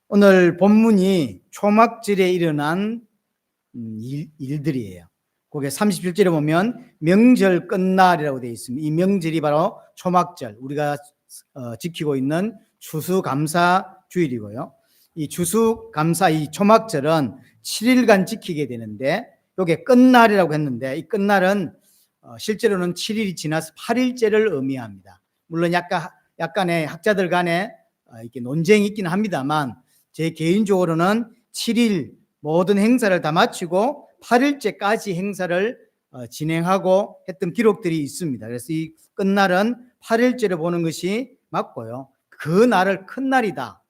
오늘 본문이 초막절에 일어난 일들이에요. 거기에 37절에 보면 명절 끝날이라고 되어 있습니다. 이 명절이 바로 초막절, 우리가 지키고 있는 추수감사주일이고요. 이 추수감사, 이 초막절은 7일간 지키게 되는데, 이게 끝날이라고 했는데, 이 끝날은 실제로는 7일이 지나서 8일째를 의미합니다. 물론 약간의 학자들 간에 이렇게 논쟁이 있기는 합니다만, 제 개인적으로는 7일 모든 행사를 다 마치고 8일째까지 행사를 진행하고 했던 기록들이 있습니다. 그래서 이 끝날은 8일째를 보는 것이 맞고요. 그 날을 큰 날이다,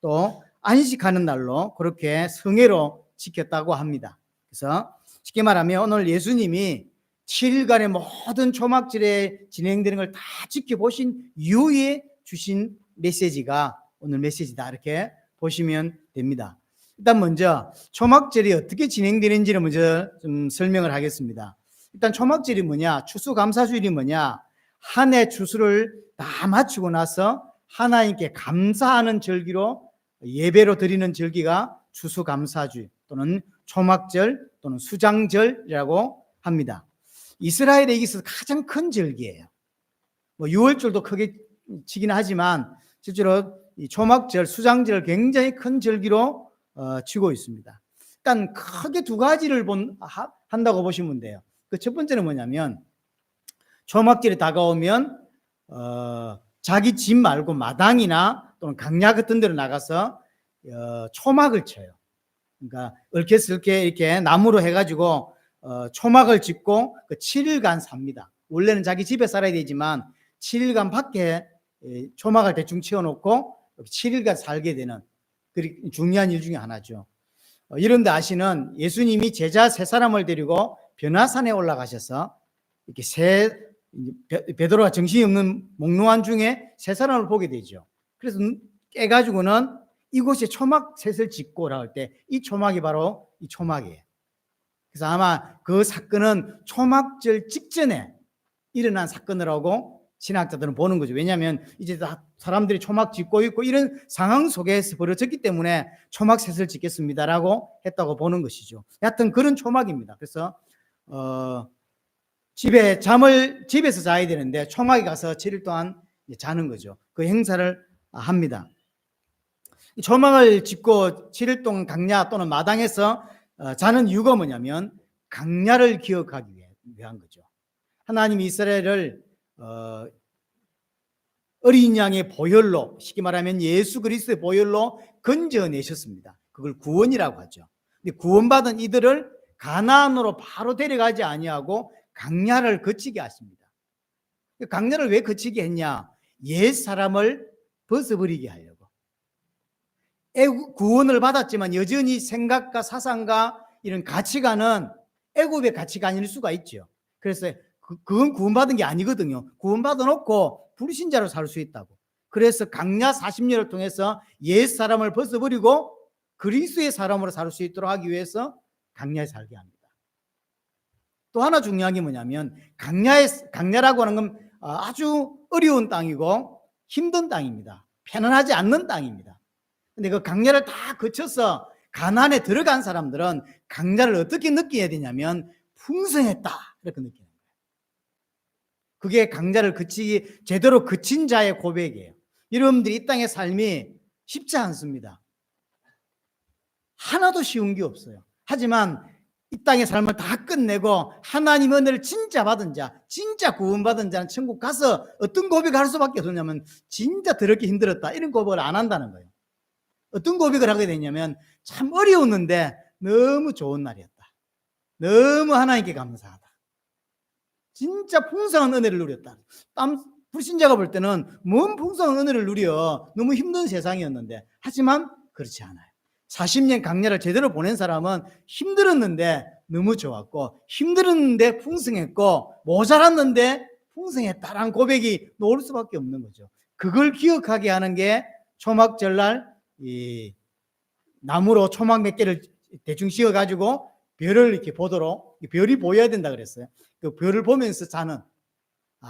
또 안식하는 날로 그렇게 성회로 지켰다고 합니다. 그래서 쉽게 말하면 오늘 예수님이 7일간의 모든 초막절에 진행되는 걸 다 지켜보신 이후에 주신 메시지가 오늘 메시지다, 이렇게 보시면 됩니다. 일단 먼저 초막절이 어떻게 진행되는지를 먼저 좀 설명을 하겠습니다. 일단 초막절이 뭐냐, 추수감사주일이 뭐냐, 한 해 추수를 다 마치고 나서 하나님께 감사하는 절기로 예배로 드리는 절기가 추수감사주일 또는 초막절 또는 수장절이라고 합니다. 이스라엘에 있어서 가장 큰 절기예요. 뭐 6월절도 크게 치긴 하지만 실제로 이 초막절, 수장절을 굉장히 큰 절기로 치고 있습니다. 일단 크게 두 가지를 한다고 보시면 돼요. 그 첫 번째는 뭐냐면, 초막절이 다가오면 자기 집 말고 마당이나 또는 강야 같은 데로 나가서 초막을 쳐요. 그러니까 얽혀설게 이렇게 나무로 해가지고 초막을 짓고 그 7일간 삽니다. 원래는 자기 집에 살아야 되지만 7일간 밖에 초막을 대충 치워놓고 7일간 살게 되는 중요한 일 중에 하나죠. 이런데 아시는 예수님이 제자 세 사람을 데리고 변화산에 올라가셔서 이렇게 베드로가 정신이 없는 몽롱한 중에 세 사람을 보게 되죠. 그래서 깨가지고는 이곳에 초막셋을 짓고라 할 때 이 초막이 바로 이 초막이에요. 그래서 아마 그 사건은 초막절 직전에 일어난 사건이라고 신학자들은 보는 거죠. 왜냐하면 이제 다 사람들이 초막 짓고 있고 이런 상황 속에서 벌어졌기 때문에 초막셋을 짓겠습니다라고 했다고 보는 것이죠. 하여튼 그런 초막입니다. 그래서 집에서 자야 되는데 초막에 가서 7일 동안 자는 거죠. 그 행사를 합니다. 초막을 짓고 7일 동안 강야 또는 마당에서 자는 이유가 뭐냐면 강야를 기억하기 위한 거죠. 하나님이 이스라엘을 어린 양의 보혈로, 쉽게 말하면 예수 그리스도의 보혈로 건져내셨습니다. 그걸 구원이라고 하죠. 근데 구원받은 이들을 가나안으로 바로 데려가지 아니하고 강야를 거치게 하십니다. 강야를 왜 거치게 했냐? 옛 사람을 벗어버리게 하려고. 구원을 받았지만 여전히 생각과 사상과 이런 가치관은 애굽의 가치관일 수가 있죠. 그래서 그건 구원받은 게 아니거든요. 구원받아 놓고 불신자로 살 수 있다고. 그래서 강야 40년을 통해서 옛 사람을 벗어버리고 그리스도의 사람으로 살 수 있도록 하기 위해서 강야에 살게 합니다. 또 하나 중요한 게 뭐냐면 강야라고 하는 건 아주 어려운 땅이고 힘든 땅입니다. 편안하지 않는 땅입니다. 근데 그 강야를 다 거쳐서 가나안에 들어간 사람들은 강야를 어떻게 느껴야 되냐면 풍성했다, 이렇게 느끼는 거예요. 그게 강야를 제대로 거친 자의 고백이에요. 여러분들이 이 땅의 삶이 쉽지 않습니다. 하나도 쉬운 게 없어요. 하지만 이 땅의 삶을 다 끝내고 하나님 은혜를 진짜 받은 자, 진짜 구원받은 자는 천국 가서 어떤 고백을 할 수밖에 없냐면 진짜 더럽게 힘들었다, 이런 고백을 안 한다는 거예요. 어떤 고백을 하게 되냐면 참 어려웠는데 너무 좋은 날이었다, 너무 하나님께 감사하다, 진짜 풍성한 은혜를 누렸다. 불신자가 볼 때는 뭔 풍성한 은혜를 누려, 너무 힘든 세상이었는데, 하지만 그렇지 않아요. 40년 강야를 제대로 보낸 사람은 힘들었는데 너무 좋았고, 힘들었는데 풍성했고, 모자랐는데 풍성했다라는 고백이 나올 수밖에 없는 거죠. 그걸 기억하게 하는 게 초막절날 이 나무로 초막 몇 개를 대충 씌워가지고 별을 이렇게 보도록, 별이 보여야 된다 그랬어요. 그 별을 보면서 자는,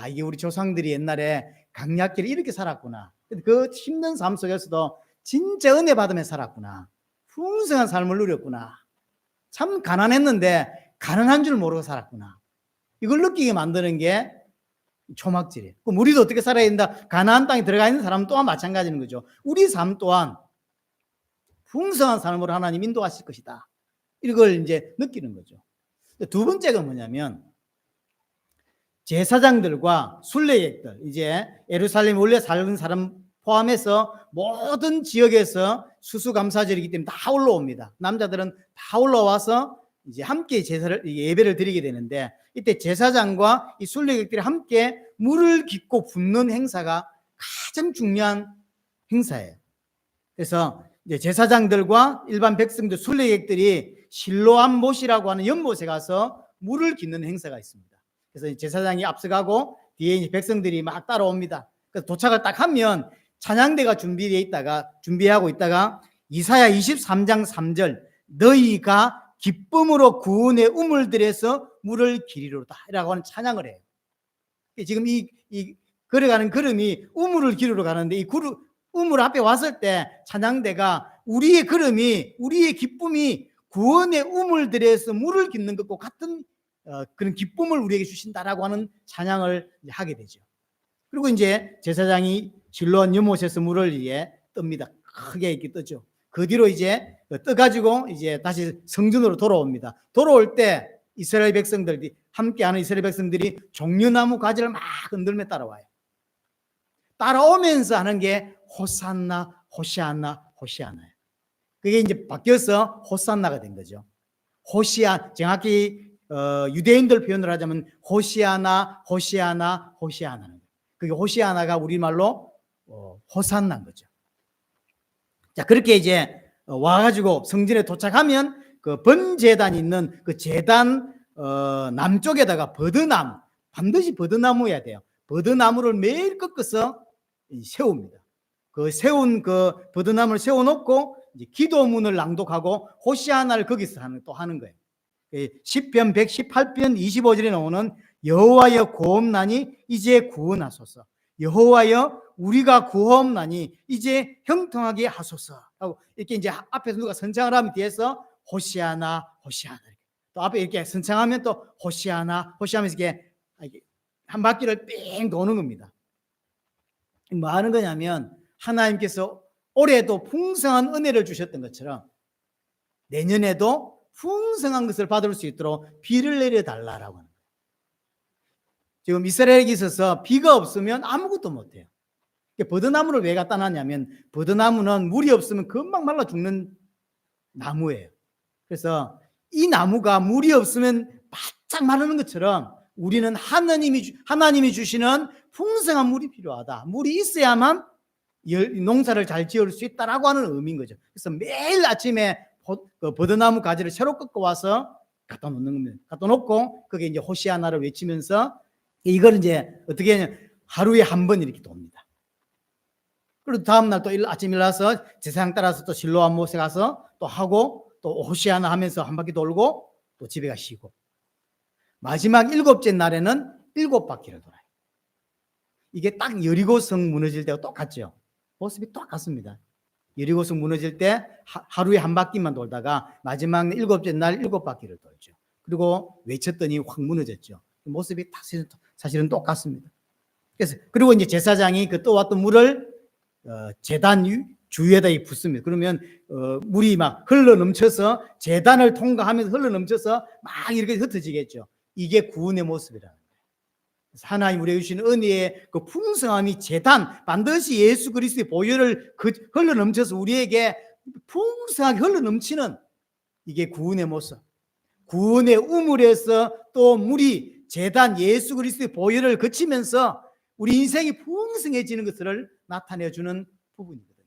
이게 우리 조상들이 옛날에 강야길에 이렇게 살았구나. 그 힘든 삶 속에서도 진짜 은혜 받으며 살았구나. 풍성한 삶을 누렸구나. 참 가난했는데 가난한 줄 모르고 살았구나. 이걸 느끼게 만드는 게 초막절이에요. 그럼 우리도 어떻게 살아야 된다? 가나안 땅에 들어가 있는 사람 또한 마찬가지인 거죠. 우리 삶 또한 풍성한 삶으로 하나님 인도하실 것이다. 이걸 이제 느끼는 거죠. 두 번째가 뭐냐면 제사장들과 순례객들, 이제 예루살렘 원래 살던 사람 포함해서 모든 지역에서 수수감사절이기 때문에 다 올라옵니다. 남자들은 다 올라와서 이제 함께 예배를 드리게 되는데, 이때 제사장과 이 순례객들이 함께 물을 깃고 붓는 행사가 가장 중요한 행사예요. 그래서 이제 제사장들과 일반 백성들, 순례객들이 실로암 못이라고 하는 연못에 가서 물을 깃는 행사가 있습니다. 그래서 제사장이 앞서가고 뒤에 이제 백성들이 막 따라옵니다. 그래서 도착을 딱 하면 찬양대가 준비하고 있다가 이사야 23장 3절 너희가 기쁨으로 구원의 우물들에서 물을 기리로다 라고 하는 찬양을 해요. 지금 이 걸어가는 걸음이 우물을 기르러 가는데, 이 우물 앞에 왔을 때 찬양대가 우리의 걸음이, 우리의 기쁨이 구원의 우물들에서 물을 깃는 것과 같은 그런 기쁨을 우리에게 주신다라고 하는 찬양을 하게 되죠. 그리고 이제 제사장이 실로암 연못에서 물을 뜹니다. 크게 이렇게 뜨죠. 그 뒤로 이제 떠가지고 이제 다시 성전으로 돌아옵니다. 돌아올 때 이스라엘 백성들이, 함께하는 이스라엘 백성들이 종려나무 가지를 막 흔들며 따라와요. 따라오면서 하는 게 호산나, 호시아나, 호시아나예요. 그게 이제 바뀌어서 호산나가 된 거죠. 정확히 유대인들 표현을 하자면 호시아나, 호시아나, 호시아나는, 그게 호시아나가 우리말로 호산나인 거죠. 자, 그렇게 이제 와가지고 성전에 도착하면 그 번제단이 있는 그 제단 남쪽에다가 버드나무, 반드시 버드나무여야 돼요. 버드나무를 매일 꺾어서 세웁니다. 그 세운 그 버드나무를 세워놓고 이제 기도문을 낭독하고 호시아나를 거기서 또 하는 거예요. 시편 118편 25절에 나오는 여호와여 구원나니 이제 구원하소서, 여호와여 우리가 구원나니 이제 형통하게 하소서 하고, 이렇게 이제 앞에서 누가 선창을 하면 뒤에서 호시아나, 호시아나, 또 앞에 이렇게 선창하면 또 호시아나, 호시하면서 이렇게 한 바퀴를 뺑 도는 겁니다. 뭐 하는 거냐면 하나님께서 올해도 풍성한 은혜를 주셨던 것처럼 내년에도 풍성한 것을 받을 수 있도록 비를 내려달라라고 하는 거예요. 지금 이스라엘에 있어서 비가 없으면 아무것도 못해요. 버드나무를 왜 갖다 놨냐면 버드나무는 물이 없으면 금방 말라 죽는 나무예요. 그래서 이 나무가 물이 없으면 바짝 마르는 것처럼 우리는 하나님이 주시는 풍성한 물이 필요하다. 물이 있어야만 농사를 잘 지을 수 있다라고 하는 의미인 거죠. 그래서 매일 아침에 버드나무 가지를 새로 꺾어 와서 갖다 놓는 겁니다. 갖다 놓고 그게 이제 호시아나를 외치면서 이걸 이제 어떻게 하냐, 하루에 한 번 이렇게 돕니다. 그리고 다음날 또 아침 일어나서 제사장 따라서 또 실로암 못에 가서 또 하고 또 호시아나 하면서 한 바퀴 돌고 또 집에 가시고, 마지막 7째 날에는 7바퀴를 돌아요. 이게 딱 여리고성 무너질 때와 똑같죠. 모습이 똑같습니다. 여리고성 무너질 때 하루에 한 바퀴만 돌다가 마지막 7째 날 7바퀴를 돌죠. 그리고 외쳤더니 확 무너졌죠. 모습이 사실은 똑같습니다. 그리고 이제 제사장이 그 떠왔던 물을 제단 주위에다 붓습니다. 그러면 물이 막 흘러 넘쳐서 제단을 통과하면서 흘러 넘쳐서 막 이렇게 흩어지겠죠. 이게 구원의 모습이라는 거예요. 하나님 우리에게 주시는 은혜의 그 풍성함이 제단, 반드시 예수 그리스도의 보혈을 흘러 넘쳐서 우리에게 풍성하게 흘러 넘치는, 이게 구원의 모습. 구원의 우물에서 또 물이 제단 예수 그리스도의 보혈을 거치면서 우리 인생이 풍성해지는 것을 나타내주는 부분이거든요.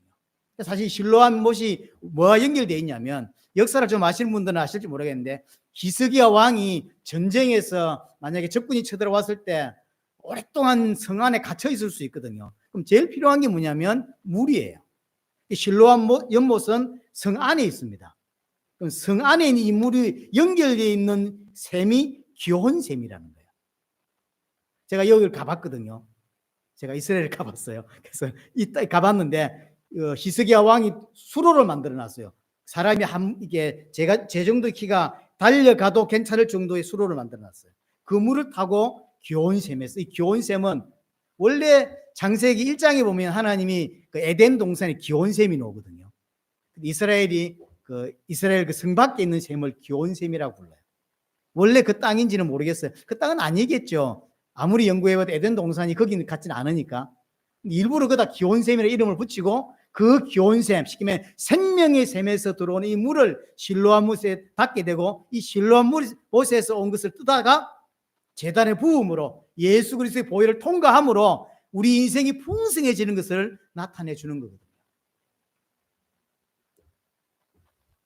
사실 실로암 못이 뭐와 연결되어 있냐면, 역사를 좀 아시는 분들은 아실지 모르겠는데 히스기야 왕이 전쟁에서 만약에 적군이 쳐들어왔을 때 오랫동안 성 안에 갇혀 있을 수 있거든요. 그럼 제일 필요한 게 뭐냐면 물이에요. 실로암 연못은 성 안에 있습니다. 그럼 성 안에 있는 이 물이 연결되어 있는 샘이 기혼샘이라는 거예요. 제가 여기를 가봤거든요. 제가 이스라엘을 가봤어요. 그래서 이따 가봤는데 히스기야 왕이 수로를 만들어 놨어요. 사람이 이게 제 정도의 키가 달려가도 괜찮을 정도의 수로를 만들어 놨어요. 그 물을 타고 기온샘에 이 기온샘은 원래 창세기 1장에 보면 하나님이 그 에덴 동산에 기온샘이 나오거든요. 이스라엘 그 성 밖에 있는 샘을 기온샘이라고 불러요. 원래 그 땅인지는 모르겠어요. 그 땅은 아니겠죠. 아무리 연구해봐도 에덴 동산이 거기 같지는 않으니까. 일부러 그다 기온샘이라는 이름을 붙이고 그 기온샘, 쉽게 말하면 생명의 샘에서 들어오는 이 물을 실로암 못에 닿게 되고 이 실로암 못에서 온 것을 뜨다가 제단의 부음으로 예수 그리스도의 보혈을 통과함으로 우리 인생이 풍성해지는 것을 나타내 주는 거거든요.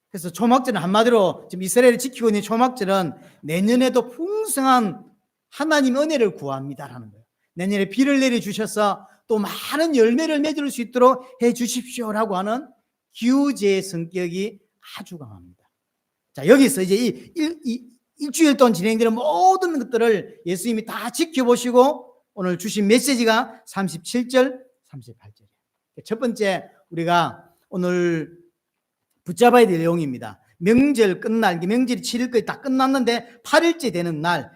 그래서 초막절은 한마디로 지금 이스라엘을 지키고 있는 초막절은 내년에도 풍성한 하나님 은혜를 구합니다라는 거예요. 내년에 비를 내려주셔서 또 많은 열매를 맺을 수 있도록 해 주십시오라고 하는 기우제의 성격이 아주 강합니다. 자, 여기서 이제 이 일주일 동안 진행되는 모든 것들을 예수님이 다 지켜보시고 오늘 주신 메시지가 37절, 38절이에요. 첫 번째 우리가 오늘 붙잡아야 될 내용입니다. 명절 끝날, 명절이 7일까지 다 끝났는데 8일째 되는 날,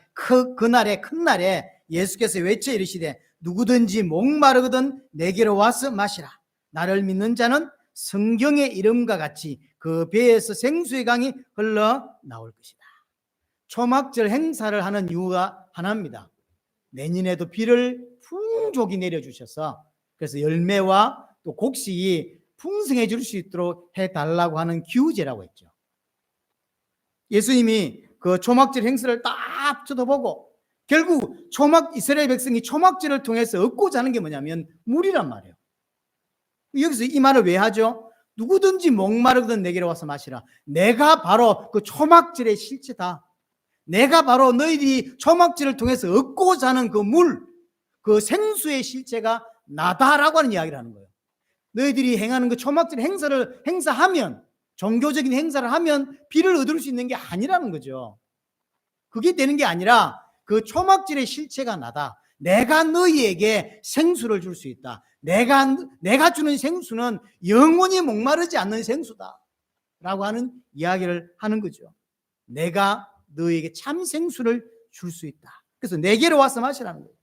그날에 큰 날에 예수께서 외쳐 이르시되 누구든지 목마르거든 내게로 와서 마시라. 나를 믿는 자는 성경의 이름과 같이 그 배에서 생수의 강이 흘러 나올 것이다. 초막절 행사를 하는 이유가 하나입니다. 내년에도 비를 풍족히 내려주셔서 그래서 열매와 또 곡식이 풍성해 줄 수 있도록 해달라고 하는 기우제라고 했죠. 예수님이 그 초막절 행사를 딱 쳐다보고 결국 이스라엘 백성이 초막절을 통해서 얻고자 하는 게 뭐냐면 물이란 말이에요. 여기서 이 말을 왜 하죠? 누구든지 목마르거든 내게로 와서 마시라. 내가 바로 그 초막절의 실체다. 내가 바로 너희들이 초막절을 통해서 얻고자 하는 그 물, 그 생수의 실체가 나다라고 하는 이야기를 하는 거예요. 너희들이 행하는 그 초막절 행사하면, 종교적인 행사를 하면 비를 얻을 수 있는 게 아니라는 거죠. 그게 되는 게 아니라 그 초막절의 실체가 나다. 내가 너희에게 생수를 줄 수 있다. 내가 주는 생수는 영원히 목마르지 않는 생수다. 라고 하는 이야기를 하는 거죠. 내가 너희에게 참 생수를 줄 수 있다. 그래서 내게로 와서 마시라는 거예요.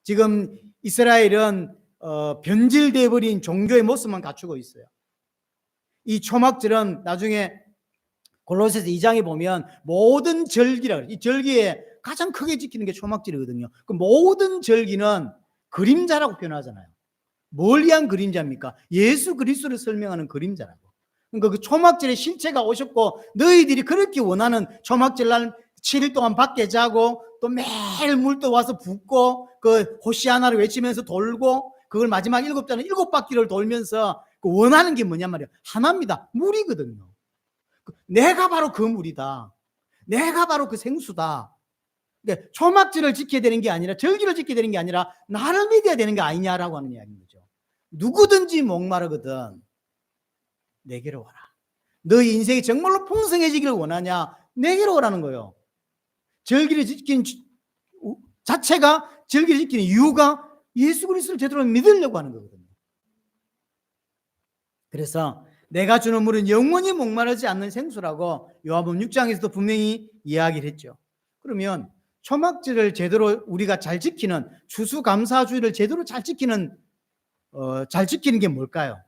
지금 이스라엘은 변질되어 버린 종교의 모습만 갖추고 있어요. 이 초막절은 나중에 골로새서 2장에 보면 모든 절기라 이 절기에 가장 크게 지키는 게 초막절이거든요. 그 모든 절기는 그림자라고 표현하잖아요. 뭘 위한 그림자입니까? 예수 그리스도를 설명하는 그림자라고. 그러니까 그 초막절의 실체가 오셨고 너희들이 그렇게 원하는 초막절 날 7일 동안 밖에 자고 또 매일 물도 와서 붓고 그 호시아나를 외치면서 돌고 그걸 마지막 7자는 7바퀴를 돌면서 그 원하는 게 뭐냔 말이에요. 하나입니다. 물이거든요. 내가 바로 그 물이다. 내가 바로 그 생수다. 그러니까 초막절을 지켜야 되는 게 아니라 절기를 지켜야 되는 게 아니라 나를 믿어야 되는 게 아니냐라고 하는 이야기인 거죠. 누구든지 목마르거든 내게로 와라. 너희 인생이 정말로 풍성해지기를 원하냐? 내게로 오라는 거예요. 절기를 지키는 자체가 절기를 지키는 이유가 예수 그리스도를 제대로 믿으려고 하는 거거든요. 그래서 내가 주는 물은 영원히 목마르지 않는 생수라고 요한복음 6장에서도 분명히 이야기를 했죠. 그러면 초막절을 제대로 우리가 잘 지키는 추수감사주의를 제대로 잘 지키는 게 뭘까요?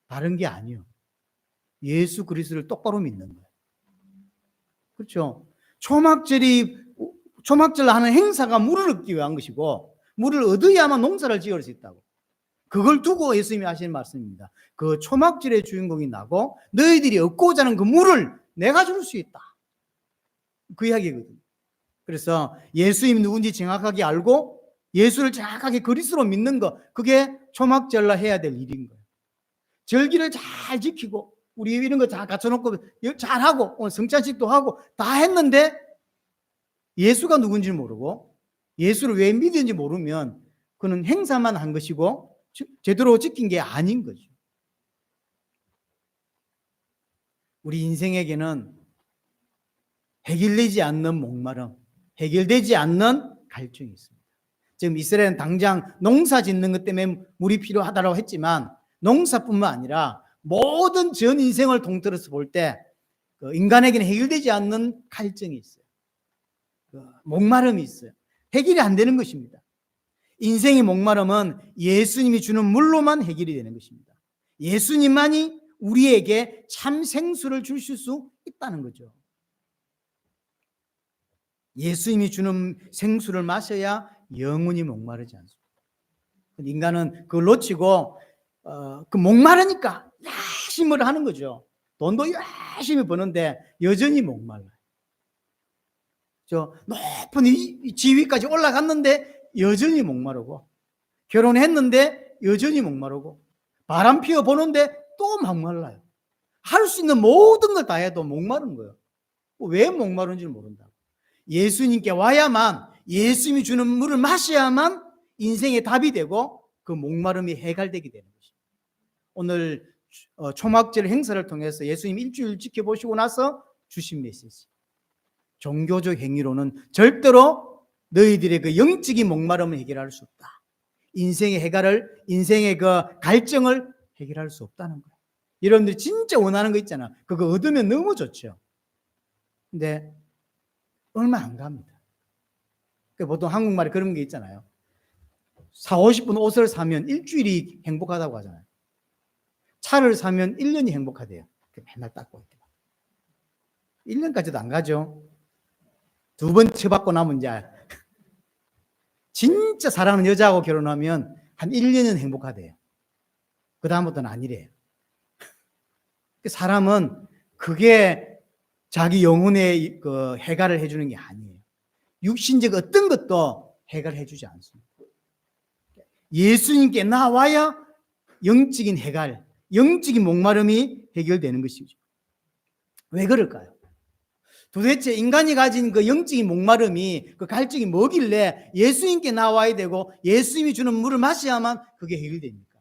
다른 게 아니에요. 예수 그리스도를 똑바로 믿는 거예요. 그렇죠? 초막절 하는 행사가 물을 얻기 위한 것이고 물을 얻어야만 농사를 지을 수 있다고. 그걸 두고 예수님이 하시는 말씀입니다. 그 초막절의 주인공이 나고 너희들이 얻고자 하는 그 물을 내가 줄 수 있다. 그 이야기거든요. 그래서 예수님이 누군지 정확하게 알고 예수를 정확하게 그리스도로 믿는 거, 그게 초막절날 해야 될 일인 거예요. 절기를 잘 지키고 우리 이런 거 다 갖춰놓고 잘하고 오늘 성찬식도 하고 다 했는데 예수가 누군지 모르고 예수를 왜 믿는지 모르면 그는 행사만 한 것이고 제대로 지킨 게 아닌 거죠. 우리 인생에게는 해결되지 않는 목마름, 해결되지 않는 갈증이 있습니다. 지금 이스라엘은 당장 농사 짓는 것 때문에 물이 필요하다고 했지만 농사뿐만 아니라 모든 전 인생을 통틀어서 볼 때 인간에게는 해결되지 않는 갈증이 있어요. 목마름이 있어요. 해결이 안 되는 것입니다. 인생의 목마름은 예수님이 주는 물로만 해결이 되는 것입니다. 예수님만이 우리에게 참 생수를 주실 수 있다는 거죠. 예수님이 주는 생수를 마셔야 영원히 목마르지 않습니다. 인간은 그걸 놓치고 그 목마르니까 열심히 하는 거죠. 돈도 열심히 버는데 여전히 목말라요. 저 높은 지위까지 올라갔는데 여전히 목마르고, 결혼했는데 여전히 목마르고, 바람 피워 보는데 또 목말라요. 할 수 있는 모든 걸 다 해도 목마른 거예요. 왜 목마른지 모른다. 예수님께 와야만, 예수님이 주는 물을 마셔야만 인생의 답이 되고 그 목마름이 해결되게 되는 것입니다. 오늘 초막절 행사를 통해서 예수님 일주일 지켜보시고 나서 주신 메시지, 종교적 행위로는 절대로 너희들의 그 영적인 목마름을 해결할 수 없다. 인생의 그 갈증을 해결할 수 없다는 거예요. 여러분들이 진짜 원하는 거 있잖아. 그거 얻으면 너무 좋죠. 근데 얼마 안 갑니다. 보통 한국말에 그런 게 있잖아요. 40-50분 옷을 사면 일주일이 행복하다고 하잖아요. 차를 사면 1년이 행복하대요. 맨날 닦고 있대요. 1년까지도 안 가죠. 2번 쳐받고 나면 이제 진짜 사랑하는 여자하고 결혼하면 한 1년은 행복하대요. 그 다음부터는 아니래요. 사람은 그게 자기 영혼의 그 해결을 해주는 게 아니에요. 육신적 어떤 것도 해결해 주지 않습니다. 예수님께 나와야 영적인 해결, 영적인 목마름이 해결되는 것이죠. 왜 그럴까요? 도대체 인간이 가진 그 영적인 목마름이, 그 갈증이 뭐길래 예수님께 나와야 되고 예수님이 주는 물을 마셔야만 그게 해결됩니까?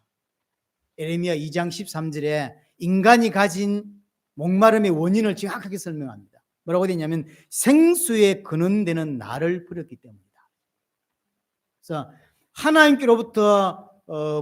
에레미야 2장 13절에 인간이 가진 목마름의 원인을 정확하게 설명합니다. 뭐라고 되냐면 생수에 근원되는 나를 버렸기 때문이다. 그래서 하나님께로부터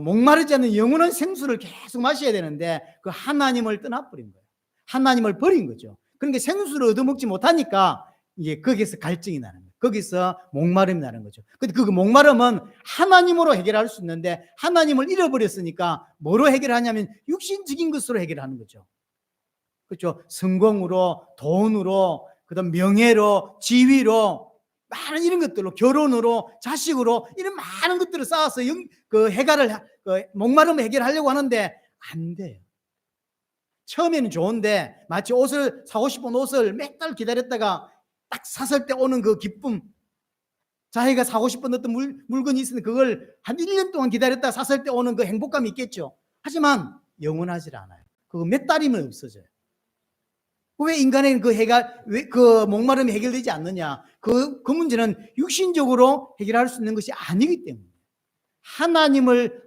목마르지 않는 영원한 생수를 계속 마셔야 되는데 그 하나님을 떠나버린 거예요. 하나님을 버린 거죠. 그러니까 생수를 얻어먹지 못하니까 이제 거기서 갈증이 나는 거예요. 거기서 목마름이 나는 거죠. 근데 그 목마름은 하나님으로 해결할 수 있는데 하나님을 잃어버렸으니까 뭐로 해결하냐면 육신적인 것으로 해결하는 거죠. 그렇죠? 성공으로, 돈으로, 그다음 명예로, 지위로, 많은 이런 것들로, 결혼으로, 자식으로, 이런 많은 것들을 쌓아서 그 해결을, 목마름을 해결하려고 하는데 안 돼요. 처음에는 좋은데 마치 옷을 사고 싶은 옷을 몇 달 기다렸다가 딱 샀을 때 오는 그 기쁨, 자기가 사고 싶은 어떤 물건이 있으면 그걸 한 1년 동안 기다렸다가 샀을 때 오는 그 행복감이 있겠죠. 하지만 영원하지 않아요. 그거 몇 달이면 없어져요. 왜 인간의 그 목마름이 해결되지 않느냐? 그 문제는 육신적으로 해결할 수 있는 것이 아니기 때문에,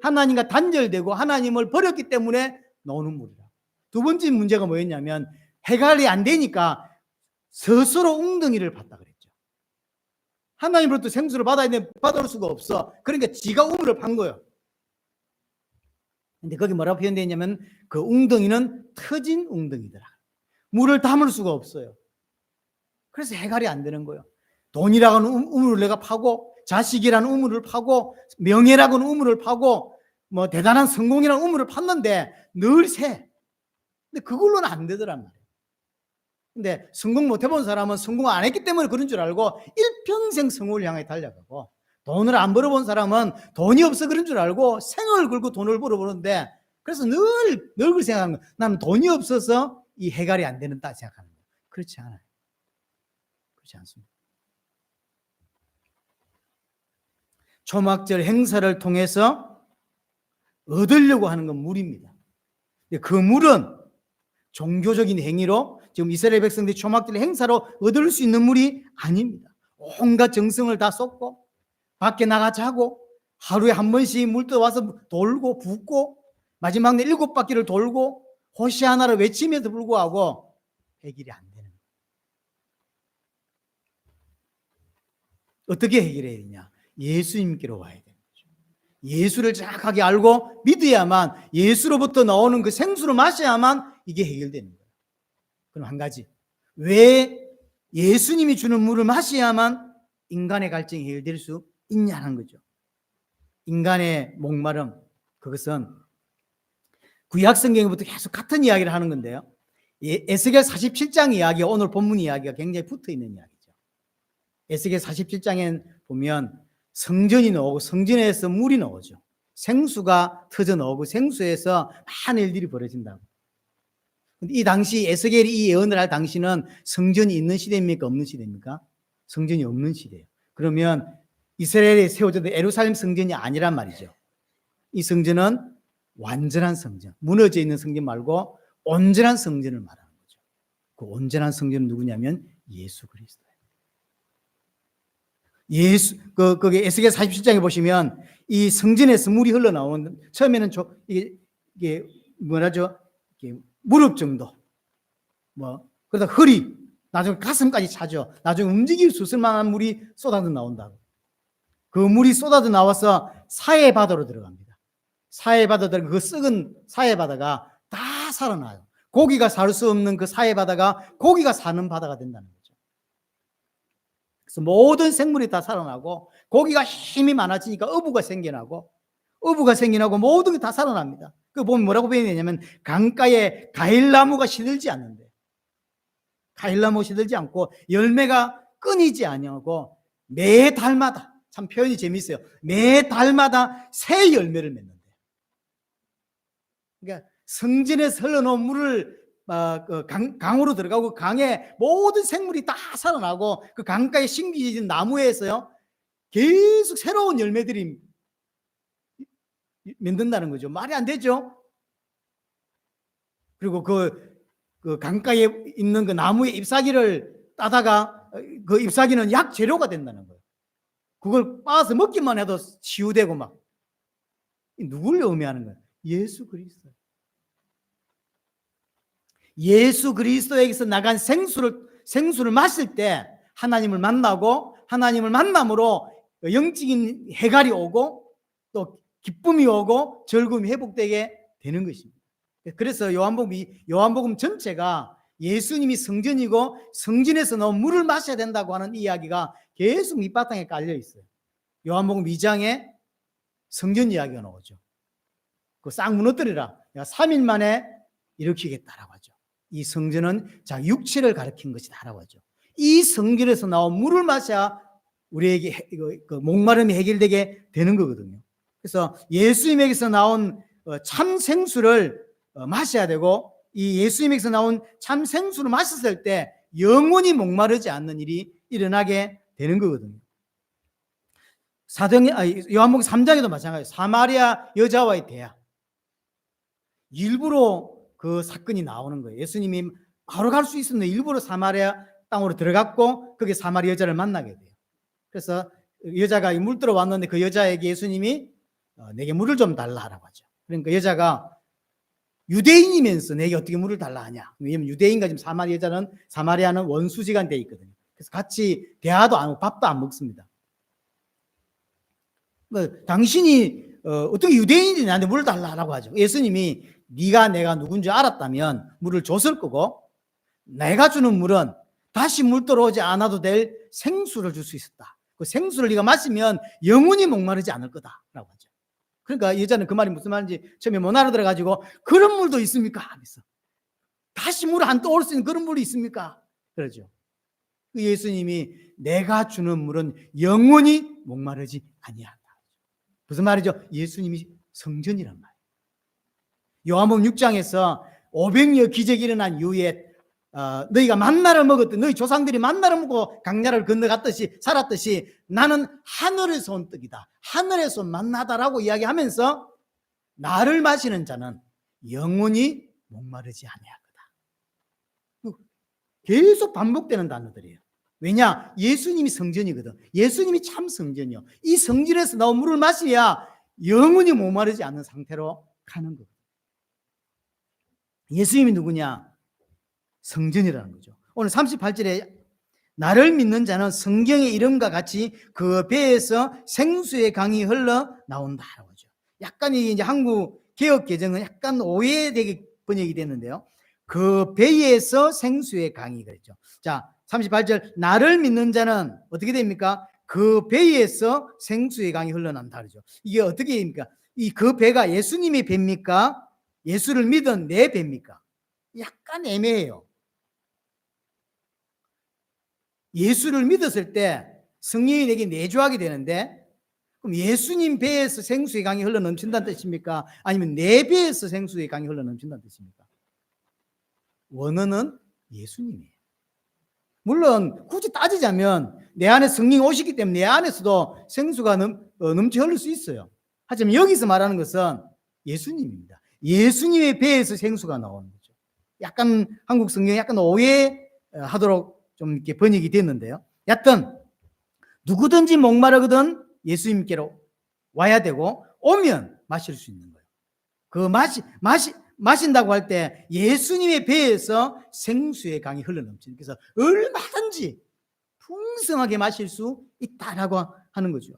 하나님과 단절되고 하나님을 버렸기 때문에 나오는 물이라. 두 번째 문제가 뭐였냐면 해결이 안 되니까 스스로 웅덩이를 팠다 그랬죠. 하나님으로부터 생수를 받아야 되는데 받을 수가 없어. 그러니까 지가 우물을 판 거예요. 근데 거기 뭐라고 표현되어 있냐면 그 웅덩이는 터진 웅덩이더라. 물을 담을 수가 없어요. 그래서 해결이 안 되는 거예요. 돈이라는 우물을 내가 파고, 자식이라는 우물을 파고, 명예라는 우물을 파고, 뭐 대단한 성공이라는 우물을 팠는데 늘 새. 근데 그걸로는 안 되더란 말이에요. 근데 성공 못 해본 사람은 성공 안 했기 때문에 그런 줄 알고 일평생 성공을 향해 달려가고, 돈을 안 벌어본 사람은 돈이 없어 그런 줄 알고 생을 걸고 돈을 벌어보는데, 그래서 늘 그걸 생각하는 거예요. 나는 돈이 없어서 이 해결이 안 된다 생각하는 거예요. 그렇지 않아요. 그렇지 않습니다. 초막절 행사를 통해서 얻으려고 하는 건 물입니다. 그 물은 종교적인 행위로, 지금 이스라엘 백성들이 초막절 행사로 얻을 수 있는 물이 아닙니다. 온갖 정성을 다 쏟고 밖에 나가 자고 하루에 한 번씩 물 떠와서 돌고 붓고 마지막 날 7바퀴를 돌고 호시아나를 외침에도 불구하고 해결이 안 되는 거예요. 어떻게 해결해야 되냐? 예수님께로 와야 되는 거죠. 예수를 정확하게 알고 믿어야만, 예수로부터 나오는 그 생수를 마셔야만 이게 해결되는 거예요. 그럼 한 가지, 왜 예수님이 주는 물을 마셔야만 인간의 갈증이 해결될 수 있냐는 거죠. 인간의 목마름, 그것은 구약 성경부터 계속 같은 이야기를 하는 건데요. 에스겔 47장 이야기와 오늘 본문 이야기가 굉장히 붙어 있는 이야기죠. 에스겔 47장에 보면 성전이 나오고 성전에서 물이 나오죠. 생수가 터져 나오고 생수에서 많은 일들이 벌어진다고. 이 당시 에스겔이 이 예언을 할 당시는 성전이 있는 시대입니까? 없는 시대입니까? 성전이 없는 시대예요. 그러면 이스라엘에 세워졌던 예루살렘 성전이 아니란 말이죠. 이 성전은 완전한 성전, 무너져 있는 성전 말고 온전한 성전을 말하는 거죠. 그 온전한 성전은 누구냐면 예수 그리스도예요. 거기 에스겔 47장에 보시면 이 성전에서 물이 흘러나오는, 처음에는 이게 뭐라죠? 이게 무릎 정도, 그러다 허리, 나중에 가슴까지 차죠. 나중에 움직일 수 있을 만한 물이 쏟아져 나온다고. 그 물이 쏟아져 나와서 사해 바다로 들어갑니다. 사해 바다 들어가 그 썩은 사해 바다가 다 살아나요. 고기가 살 수 없는 그 사해 바다가 고기가 사는 바다가 된다는 거죠. 그래서 모든 생물이 다 살아나고, 고기가 힘이 많아지니까 어부가 생겨나고 모든 게 다 살아납니다. 그 보면 뭐라고 표현되냐면 강가에 가일나무가 시들지 않는데, 가일나무 시들지 않고 열매가 끊이지 아니하고 매 달마다, 참 표현이 재미있어요. 매 달마다 새 열매를 맺는데, 그러니까 성전에서 흘러놓은 물을 강으로 들어가고 강에 모든 생물이 다 살아나고 그 강가에 심겨진 나무에서요 계속 새로운 열매들이 맺는다는 거죠. 말이 안 되죠. 그리고 그 강가에 있는 그 나무의 잎사귀를 따다가 그 잎사귀는 약 재료가 된다는 거예요. 그걸 빻아서 먹기만 해도 치유되고 막. 누굴 의미하는 거예요? 예수 그리스도. 예수 그리스도에게서 나간 생수를 마실 때 하나님을 만나고, 하나님을 만남으로 영적인 해갈이 오고 또 기쁨이 오고 즐거움이 회복되게 되는 것입니다. 그래서 요한복음 전체가 예수님이 성전이고 성전에서 나온 물을 마셔야 된다고 하는 이야기가 계속 밑바탕에 깔려 있어요. 요한복음 2장에 성전 이야기가 나오죠. 그 싹 무너뜨리라, 내가 3일 만에 일으키겠다라고 하죠. 이 성전은 육체를 가리킨 것이다라고 하죠. 이 성전에서 나온 물을 마셔야 우리에게 그 목마름이 해결되게 되는 거거든요. 그래서 예수님에게서 나온 참 생수를 마셔야 되고, 이 예수님에게서 나온 참 생수를 마셨을 때 영원히 목마르지 않는 일이 일어나게 되는 거거든요. 요한복음 3장에도 마찬가지예요. 사마리아 여자와의 대화. 일부러 그 사건이 나오는 거예요. 예수님이 바로 갈 수 있었는데 일부러 사마리아 땅으로 들어갔고 거기 사마리아 여자를 만나게 돼요. 그래서 여자가 물 들어왔는데 그 여자에게 예수님이 내게 물을 좀 달라라고 하죠. 그러니까 여자가 유대인이면서 내게 어떻게 물을 달라 하냐. 왜냐면 유대인과 지금 사마리아는 원수지간 돼 있거든요. 그래서 같이 대화도 안 하고 밥도 안 먹습니다. 당신이 어떻게 유대인이 나한테 물을 달라라고 하죠. 예수님이 네가 내가 누군지 알았다면 물을 줬을 거고, 내가 주는 물은 다시 물 들어오지 않아도 될 생수를 줄 수 있었다. 그 생수를 네가 마시면 영원히 목마르지 않을 거다라고 하죠. 그러니까 여자는 그 말이 무슨 말인지 처음에 못 알아들어가지고, 그런 물도 있습니까? 하면서 다시 물 안 떠올 수 있는 그런 물이 있습니까? 그러죠. 그 예수님이 내가 주는 물은 영원히 목마르지 아니한다. 무슨 말이죠? 예수님이 성전이란 말이에요. 요한복음 6장에서 500여 기적이 일어난 이후에 너희가 만나를 먹었던, 너희 조상들이 만나를 먹고 강야를 건너갔듯이 살았듯이 나는 하늘에서 온 떡이다, 하늘에서 온 만나다라고 이야기하면서 나를 마시는 자는 영원히 목마르지 아니할 거다. 계속 반복되는 단어들이에요. 왜냐? 예수님이 성전이거든. 예수님이 참 성전이요. 이 성전에서 나온 물을 마셔야 영원히 목마르지 않는 상태로 가는 거거든. 예수님이 누구냐? 성전이라는 거죠. 오늘 38절에 나를 믿는 자는 성경의 이름과 같이 그 배에서 생수의 강이 흘러 나온다라고 하죠. 약간 이제 한국 개역 개정은 약간 오해되게 번역이 됐는데요. 그 배에서 생수의 강이 그랬죠. 자, 38절 나를 믿는 자는 어떻게 됩니까? 그 배에서 생수의 강이 흘러난다 그러죠. 이게 어떻게 됩니까? 이 그 배가 예수님의 배입니까? 예수를 믿은 내 배입니까? 약간 애매해요. 예수를 믿었을 때 성령이 내게 내주하게 되는데, 그럼 예수님 배에서 생수의 강이 흘러 넘친다는 뜻입니까? 아니면 내 배에서 생수의 강이 흘러 넘친다는 뜻입니까? 원어는 예수님이에요. 물론 굳이 따지자면 내 안에 성령이 오시기 때문에 내 안에서도 생수가 넘치 흐를 수 있어요. 하지만 여기서 말하는 것은 예수님입니다. 예수님의 배에서 생수가 나오는 거죠. 약간 한국 성경이 약간 오해하도록 좀 이렇게 번역이 됐는데요. 여하튼 누구든지 목마르거든 예수님께로 와야 되고 오면 마실 수 있는 거예요. 그 마신다고 할 때 예수님의 배에서 생수의 강이 흘러넘치는, 그래서 얼마든지 풍성하게 마실 수 있다라고 하는 거죠.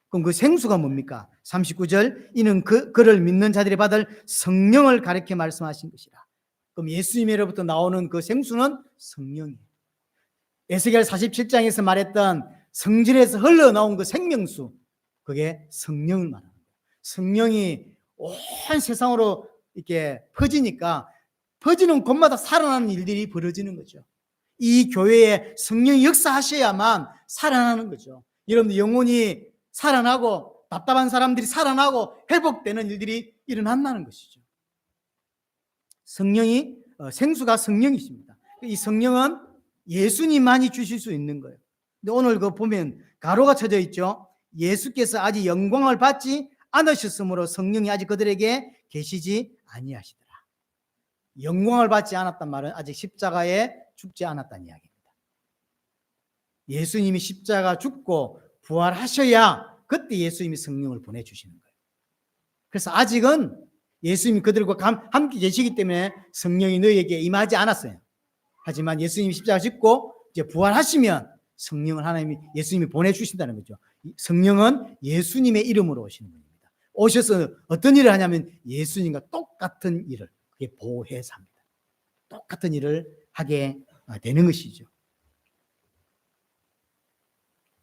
그럼 그 생수가 뭡니까? 39절 이는 그를 믿는 자들이 받을 성령을 가리켜 말씀하신 것이라. 그럼 예수님으로부터 나오는 그 생수는 성령이에요. 에스겔 47장에서 말했던 성질에서 흘러나온 그 생명수, 그게 성령을 말하는 거예요. 성령이 온 세상으로 이렇게 퍼지니까 퍼지는 곳마다 살아나는 일들이 벌어지는 거죠. 이 교회에 성령이 역사하셔야만 살아나는 거죠. 여러분들 영혼이 살아나고 답답한 사람들이 살아나고 회복되는 일들이 일어난다는 것이죠. 성령이 생수가 성령이십니다. 이 성령은 예수님만이 주실 수 있는 거예요. 근데 오늘 그 보면 가로가 쳐져 있죠. 예수께서 아직 영광을 받지 않으셨으므로 성령이 아직 그들에게 계시지 아니하시더라. 영광을 받지 않았단 말은 아직 십자가에 죽지 않았다는 이야기입니다. 예수님이 십자가 죽고 부활하셔야 그때 예수님이 성령을 보내주시는 거예요. 그래서 아직은 예수님이 그들과 함께 계시기 때문에 성령이 너희에게 임하지 않았어요. 하지만 예수님이 십자가 짓고 이제 부활하시면 성령을 하나님이 예수님이 보내주신다는 거죠. 성령은 예수님의 이름으로 오시는 분입니다. 오셔서 어떤 일을 하냐면 예수님과 똑같은 일을, 그게 보혜사입니다. 똑같은 일을 하게 되는 것이죠.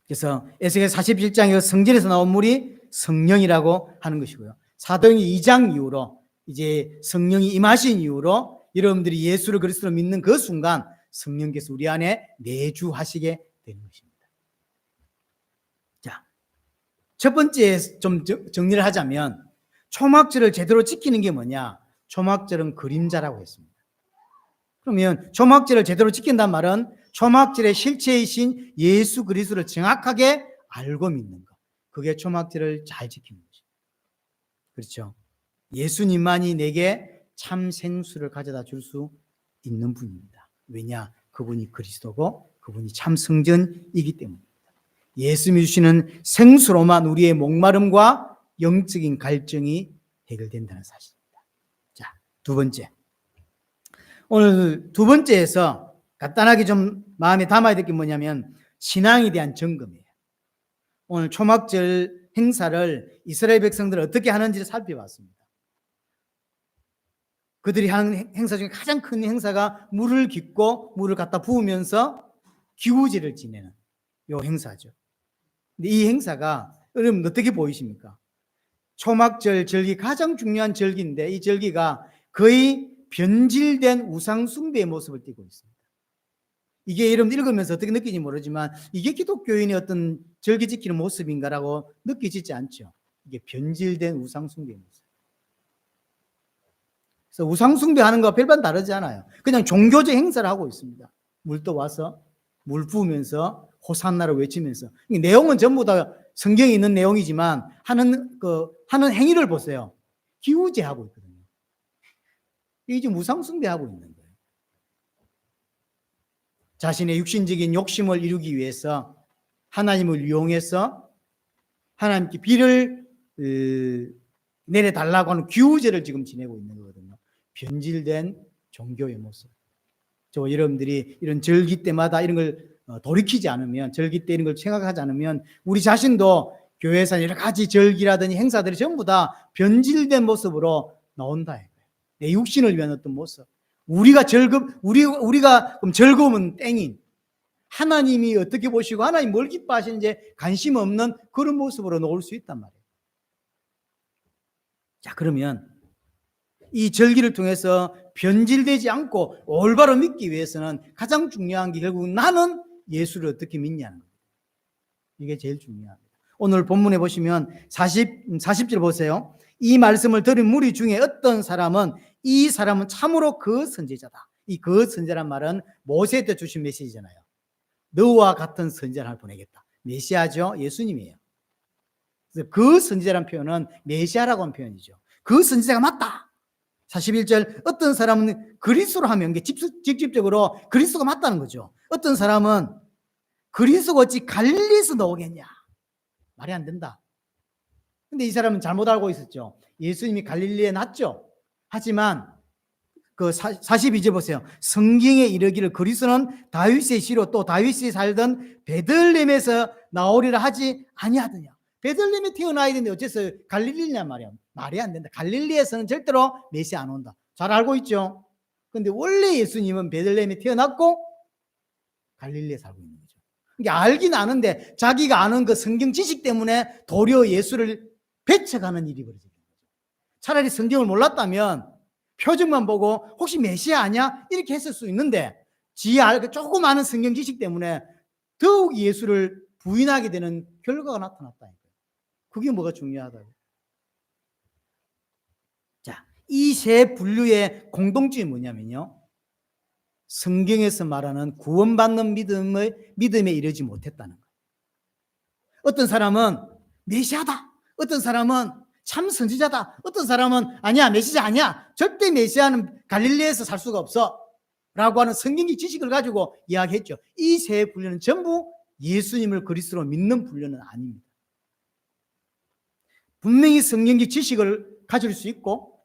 그래서 에스겔 41장의 성전에서 나온 물이 성령이라고 하는 것이고요. 사도행전 2장 이후로 이제 성령이 임하신 이후로 여러분들이 예수를 그리스도로 믿는 그 순간 성령께서 우리 안에 내주하시게 되는 것입니다. 자, 첫 번째 좀 정리를 하자면 초막절을 제대로 지키는 게 뭐냐? 초막절은 그림자라고 했습니다. 그러면 초막절을 제대로 지킨단 말은 초막절의 실체이신 예수 그리스도를 정확하게 알고 믿는 것. 그게 초막절을 잘 지키는 것입니다. 그렇죠? 예수님만이 내게 참 생수를 가져다 줄 수 있는 분입니다. 왜냐? 그분이 그리스도고 그분이 참 성전이기 때문입니다. 예수님이 주시는 생수로만 우리의 목마름과 영적인 갈증이 해결된다는 사실입니다. 자, 두 번째. 오늘 두 번째에서 간단하게 좀 마음에 담아야 될 게 뭐냐면 신앙에 대한 점검이에요. 오늘 초막절 행사를 이스라엘 백성들은 어떻게 하는지를 살펴봤습니다. 그들이 하는 행사 중에 가장 큰 행사가 물을 깃고 물을 갖다 부으면서 기우제를 지내는 이 행사죠. 근데 이 행사가 여러분 어떻게 보이십니까? 초막절 절기 가장 중요한 절기인데 이 절기가 거의 변질된 우상 숭배의 모습을 띠고 있습니다. 이게 여러분 읽으면서 어떻게 느끼는지 모르지만 이게 기독교인의 어떤 절기 지키는 모습인가라고 느끼지지 않죠. 이게 변질된 우상 숭배의 모습. 그래서 우상 숭배하는 거와 별반 다르지 않아요. 그냥 종교적 행사를 하고 있습니다. 물도 와서 물 부으면서 호산나를 외치면서, 내용은 전부 다 성경에 있는 내용이지만 하는 행위를 보세요. 기우제하고 있거든요. 이게 지금 우상 숭배하고 있는 거예요. 자신의 육신적인 욕심을 이루기 위해서 하나님을 이용해서 하나님께 비를 내려달라고 하는 기우제를 지금 지내고 있는 거거든요. 변질된 종교의 모습. 저 여러분들이 이런 절기 때마다 이런 걸 돌이키지 않으면, 절기 때리는 걸 생각하지 않으면 우리 자신도 교회에서 여러 가지 절기라든지 행사들이 전부 다 변질된 모습으로 나온다. 내 육신을 위한 어떤 모습. 우리가 그럼 즐거우면 땡인, 하나님이 어떻게 보시고 하나님 뭘 기뻐하시는지 관심 없는 그런 모습으로 나올 수 있단 말이에요. 자, 그러면 이 절기를 통해서 변질되지 않고 올바로 믿기 위해서는 가장 중요한 게 결국 나는 예수를 어떻게 믿냐는 거예요. 이게 제일 중요합니다. 오늘 본문에 보시면 40절 보세요. 이 말씀을 들은 무리 중에 어떤 사람은 이 사람은 참으로 그 선지자다. 이 그 선지자란 말은 모세 때 주신 메시지잖아요. 너와 같은 선지자를 하나 보내겠다. 메시아죠. 예수님이에요. 그래서 그 선지자라는 표현은 메시아라고 하는 표현이죠. 그 선지자가 맞다. 41절 어떤 사람은 그리스도로 하면 이게 직접적으로 그리스도가 맞다는 거죠. 어떤 사람은 그리스도가 어찌 갈릴리에서 나오겠냐. 말이 안 된다. 근데 이 사람은 잘못 알고 있었죠. 예수님이 갈릴리에 났죠. 하지만 그 42절 보세요. 성경에 이르기를 그리스도는 다윗의 씨로 또 다윗이 살던 베들레헴에서 나오리라 하지 아니하더냐. 베들레헴에 태어나야 되는데 어째서 갈릴리냐 말이야. 말이 안 된다. 갈릴리에서는 절대로 메시아 안 온다. 잘 알고 있죠. 근데 원래 예수님은 베들레헴에 태어났고 갈릴리에 살고 있는 거죠. 그러니까 알긴 아는데 자기가 아는 그 성경 지식 때문에 도리어 예수를 배척하는 일이 벌어지는 거죠. 차라리 성경을 몰랐다면 표정만 보고 혹시 메시아 아니야? 이렇게 했을 수 있는데 조금 아는 성경 지식 때문에 더욱 예수를 부인하게 되는 결과가 나타났다니까요. 그게 뭐가 중요하다고. 자, 이 세 분류의 공통점이 뭐냐면요. 성경에서 말하는 구원받는 믿음에 이르지 못했다는 거예요. 어떤 사람은 메시아다. 어떤 사람은 참 선지자다. 어떤 사람은 아니야, 메시아 아니야. 절대 메시아는 갈릴리에서 살 수가 없어. 라고 하는 성경적 지식을 가지고 이야기했죠. 이 세 분류는 전부 예수님을 그리스도로 믿는 분류는 아닙니다. 분명히 성경적 지식을 가질 수 있고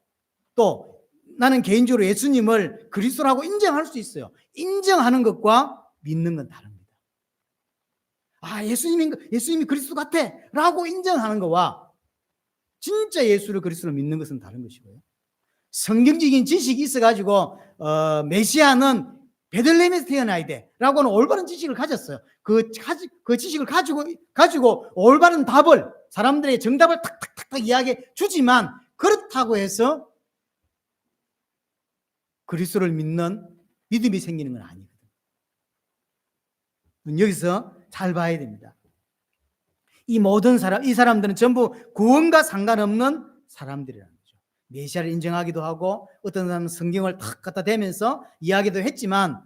또 나는 개인적으로 예수님을 그리스도라고 인정할 수 있어요. 인정하는 것과 믿는 건 다릅니다. 아, 예수님이 그리스도 같아 라고 인정하는 것과 진짜 예수를 그리스도로 믿는 것은 다른 것이고요. 성경적인 지식이 있어가지고 메시아는 베들레헴에서 태어나야 돼 라고 하는 올바른 지식을 가졌어요. 그 지식을 가지고 올바른 답을, 사람들의 정답을 탁탁탁 이야기해 주지만 그렇다고 해서 그리스도를 믿는 믿음이 생기는 건 아니거든요. 여기서 잘 봐야 됩니다. 이 사람들은 전부 구원과 상관없는 사람들이라는 거죠. 메시아를 인정하기도 하고 어떤 사람은 성경을 탁 갖다 대면서 이야기도 했지만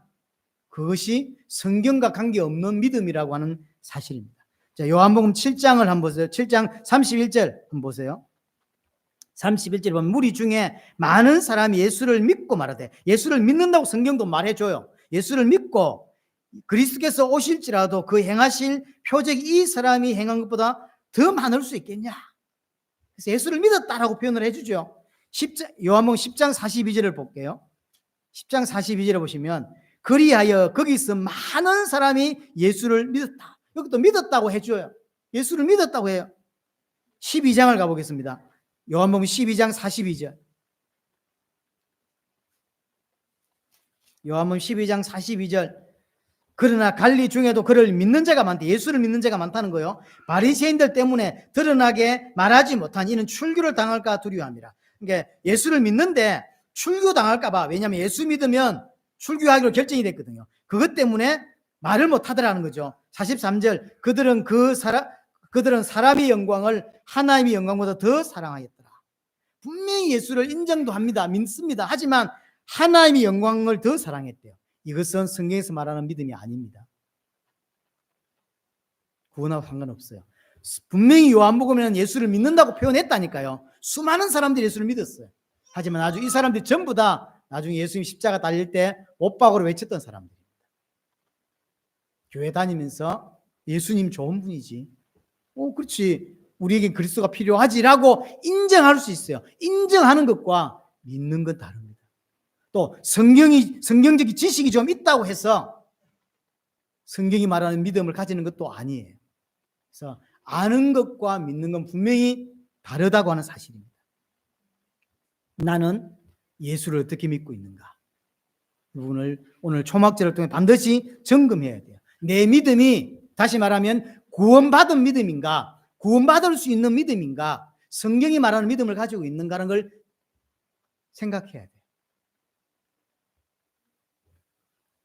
그것이 성경과 관계없는 믿음이라고 하는 사실입니다. 자, 요한복음 7장을 한번 보세요. 7장 31절 한번 보세요. 31절에 보면 무리 중에 많은 사람이 예수를 믿고 말하되, 예수를 믿는다고 성경도 말해줘요. 예수를 믿고 그리스도께서 오실지라도 그 행하실 표적이 이 사람이 행한 것보다 더 많을 수 있겠냐. 그래서 예수를 믿었다라고 표현을 해주죠. 요한복음 10장 42절을 볼게요. 10장 42절에 보시면 그리하여 거기서 많은 사람이 예수를 믿었다. 여기도 믿었다고 해줘요. 예수를 믿었다고 해요. 12장을 가보겠습니다. 요한복음 12장 42절. 요한복음 12장 42절. 그러나 갈리 중에도 그를 믿는 자가 많다. 예수를 믿는 자가 많다는 거예요. 바리새인들 때문에 드러나게 말하지 못한 이는 출교를 당할까 두려워합니다. 그러니까 예수를 믿는데 출교 당할까 봐. 왜냐하면 예수 믿으면 출교하기로 결정이 됐거든요. 그것 때문에 말을 못 하더라는 거죠. 43절. 그들은 사람의 영광을 하나님의 영광보다 더 사랑하였더라. 분명히 예수를 인정도 합니다. 믿습니다. 하지만 하나님의 영광을 더 사랑했대요. 이것은 성경에서 말하는 믿음이 아닙니다. 구원하고 상관없어요. 분명히 요한복음에는 예수를 믿는다고 표현했다니까요. 수많은 사람들이 예수를 믿었어요. 하지만 나중에 이 사람들이 전부 다 나중에 예수님 십자가 달릴 때 못박으로 외쳤던 사람들입니다. 교회 다니면서 예수님 좋은 분이지. 그렇지. 우리에겐 그리스도가 필요하지라고 인정할 수 있어요. 인정하는 것과 믿는 건 다릅니다. 또 성경적 지식이 좀 있다고 해서 성경이 말하는 믿음을 가지는 것도 아니에요. 그래서 아는 것과 믿는 건 분명히 다르다고 하는 사실입니다. 나는 예수를 어떻게 믿고 있는가? 이 부분을 오늘 초막절을 통해 반드시 점검해야 돼요. 내 믿음이 다시 말하면 구원받은 믿음인가, 구원받을 수 있는 믿음인가, 성경이 말하는 믿음을 가지고 있는가라는 걸 생각해야 돼요.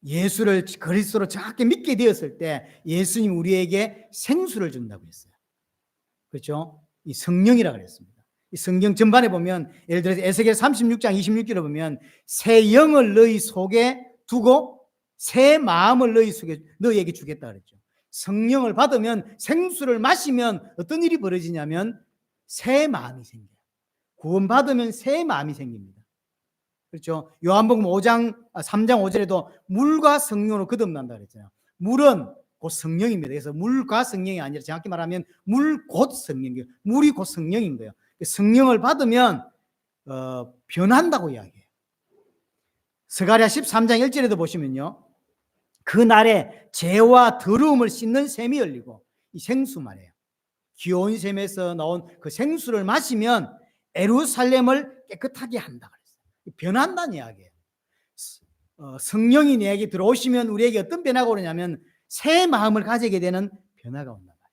예수를 그리스도로 정확히 믿게 되었을 때 예수님 우리에게 생수를 준다고 했어요. 그렇죠? 이 성령이라고 그랬습니다. 이 성경 전반에 보면 예를 들어서 에스겔 36장 26절에 보면 새 영을 너희 속에 두고 새 마음을 너희에게 주겠다 그랬죠. 성령을 받으면 생수를 마시면 어떤 일이 벌어지냐면 새 마음이 생겨요. 구원받으면 새 마음이 생깁니다. 그렇죠? 요한복음 3장 5절에도 물과 성령으로 거듭난다 그랬잖아요. 물은 곧 성령입니다. 그래서 물과 성령이 아니라 정확히 말하면 물 곧 성령이에요. 물이 곧 성령인 거예요. 성령을 받으면 변한다고 이야기해요. 스가랴 13장 1절에도 보시면요. 그날에 죄와 더러움을 씻는 샘이 열리고, 이 생수 말이에요. 기온 샘에서 나온 그 생수를 마시면 예루살렘을 깨끗하게 한다 그랬어요. 변한다는 이야기예요. 성령이 내게 들어오시면 우리에게 어떤 변화가 오느냐면 새 마음을 가지게 되는 변화가 온단 말이에요.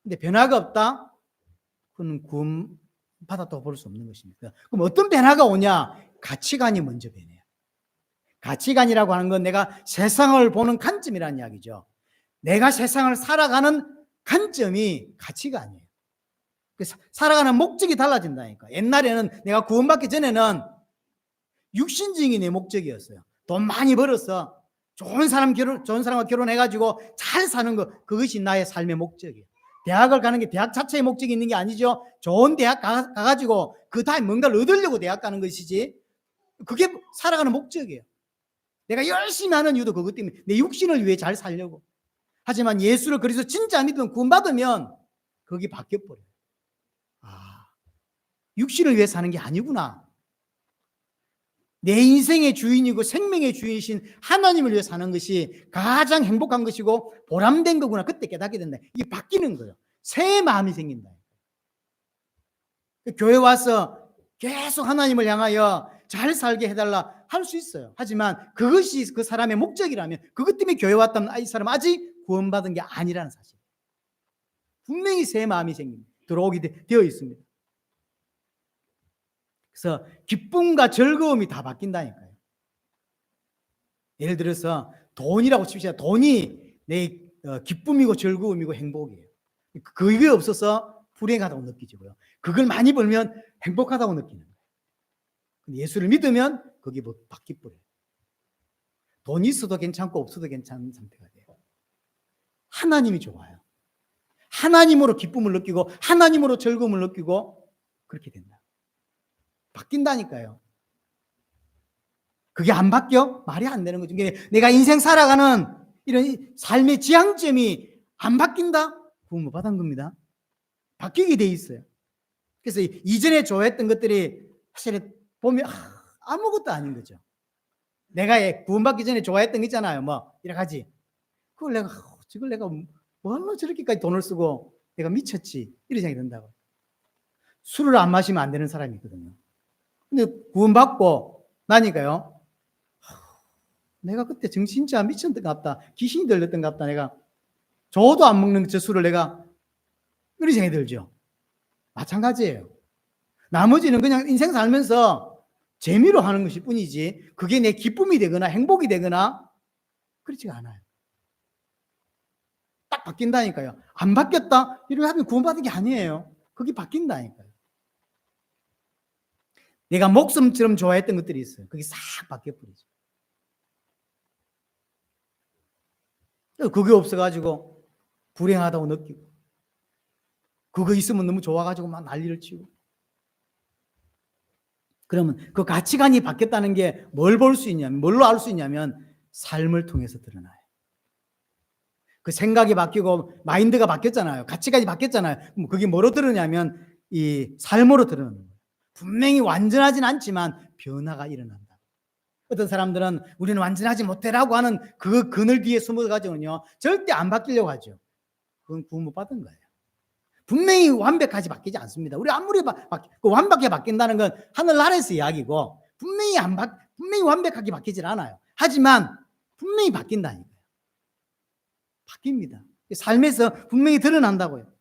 근데 변화가 없다? 그건 구원 받았다고 볼 수 없는 것입니다. 그럼 어떤 변화가 오냐? 가치관이 먼저 변해요. 가치관이라고 하는 건 내가 세상을 보는 관점이라는 이야기죠. 내가 세상을 살아가는 관점이 가치가 아니에요. 살아가는 목적이 달라진다니까. 옛날에는 내가 구원받기 전에는 육신적인 내 목적이었어요. 돈 많이 벌어서 좋은 사람과 결혼해가지고 잘 사는 거, 그것이 나의 삶의 목적이에요. 대학을 가는 게 대학 자체의 목적이 있는 게 아니죠. 좋은 대학 가가지고 그 다음에 뭔가를 얻으려고 대학 가는 것이지, 그게 살아가는 목적이에요. 내가 열심히 하는 이유도 그것 때문에 내 육신을 위해 잘 살려고. 하지만 예수를 그리스도 진짜 믿으면 구원받으면 그게 바뀌어버려요. 육신을 위해 사는 게 아니구나. 내 인생의 주인이고 생명의 주인이신 하나님을 위해 사는 것이 가장 행복한 것이고 보람된 거구나. 그때 깨닫게 된다. 이게 바뀌는 거예요. 새 마음이 생긴다. 교회 와서 계속 하나님을 향하여 잘 살게 해달라 할 수 있어요. 하지만 그것이 그 사람의 목적이라면, 그것 때문에 교회 왔다면 이 사람 아직 구원받은 게 아니라는 사실. 분명히 새 마음이 들어오게 되어 있습니다. 그래서 기쁨과 즐거움이 다 바뀐다니까요. 예를 들어서 돈이라고 칩시다. 돈이 내 기쁨이고 즐거움이고 행복이에요. 그게 없어서 불행하다고 느끼고요. 그걸 많이 벌면 행복하다고 느끼는 거예요. 예수를 믿으면 그게 뭐 바뀌어버려요. 돈이 있어도 괜찮고 없어도 괜찮은 상태가 돼요. 하나님이 좋아요. 하나님으로 기쁨을 느끼고 하나님으로 즐거움을 느끼고 그렇게 된다. 바뀐다니까요. 그게 안 바뀌어? 말이 안 되는 거죠. 내가 인생 살아가는 이런 삶의 지향점이 안 바뀐다? 구원 못 받은 겁니다. 바뀌게 돼 있어요. 그래서 이전에 좋아했던 것들이 사실 보면 아무것도 아닌 거죠. 내가 구원받기 전에 좋아했던 거 있잖아요. 뭐 여러 가지. 그걸 내가 뭘로 저렇게까지 돈을 쓰고 내가 미쳤지, 이런 생각이 든다고. 술을 안 마시면 안 되는 사람이 있거든요. 근데 구원받고 나니까요, 내가 그때 정신 진짜 미쳤던 것 같다, 귀신이 들렸던 것 같다, 내가 저도 안 먹는 저 술을 내가, 이런 생각이 들죠. 마찬가지예요. 나머지는 그냥 인생 살면서 재미로 하는 것일 뿐이지 그게 내 기쁨이 되거나 행복이 되거나 그렇지가 않아요. 딱 바뀐다니까요. 안 바뀌었다? 이렇게 하면 구원받은 게 아니에요. 그게 바뀐다니까요. 내가 목숨처럼 좋아했던 것들이 있어요. 그게 싹 바뀌어버리죠. 그게 없어가지고 불행하다고 느끼고, 그거 있으면 너무 좋아가지고 막 난리를 치고. 그러면 그 가치관이 바뀌었다는 게 뭘 볼 수 있냐면, 뭘로 알 수 있냐면 삶을 통해서 드러나요. 그 생각이 바뀌고 마인드가 바뀌었잖아요. 가치관이 바뀌었잖아요. 그럼 그게 뭐로 드러나냐면 이 삶으로 드러나는 거예요. 분명히 완전하진 않지만 변화가 일어난다. 어떤 사람들은 우리는 완전하지 못해라고 하는 그 그늘 뒤에 숨어가지고는요 절대 안 바뀌려고 하죠. 그건 구원 못 받은 거예요. 분명히 완벽하지 바뀌지 않습니다. 우리 아무리 완벽하게 바뀐다는 건 하늘나라에서 이야기고 분명히 완벽하게 바뀌질 않아요. 하지만 분명히 바뀐다니까요. 바뀝니다. 삶에서 분명히 드러난다고요.